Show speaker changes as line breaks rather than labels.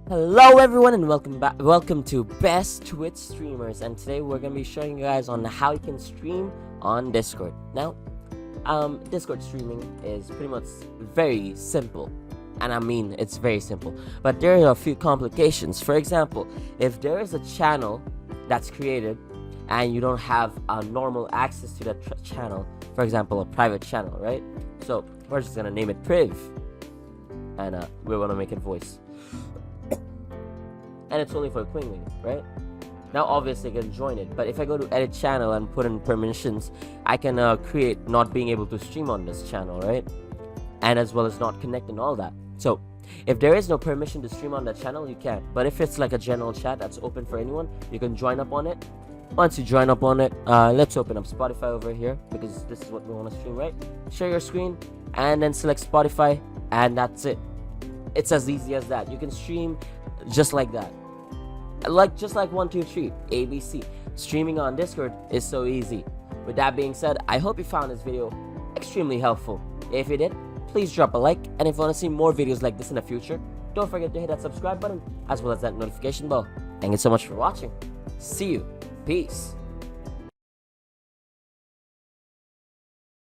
Hello everyone and welcome to Best Twitch Streamers, and today we're gonna be showing you guys on how you can stream on Discord. Now, Discord streaming is pretty much very simple, and I mean it's very simple, but there are a few complications. For example, if there is a channel that's created and you don't have normal access to that channel, for example a private channel, right? So we're just gonna name it Priv, and we're gonna make it voice. And it's only for Quingling, right? Now obviously I can join it, but if I go to edit channel and put in permissions, I can create not being able to stream on this channel, right? And as well as not connect and all that. So if there is no permission to stream on that channel, you can't. But if it's like a general chat that's open for anyone, you can join up on it. Once you join up on it, let's open up Spotify over here, because this is what we want to stream, right? Share your screen and then select Spotify, and that's it. It's as easy as that. You can stream just like that, just like 1 2 3 ABC. Streaming on Discord is so easy. With that being said, I hope you found this video extremely helpful. If you did, please drop a like, and if you want to see more videos like this in the future, don't forget to hit that subscribe button as well as that notification bell. Thank you so much for watching. See you. Peace.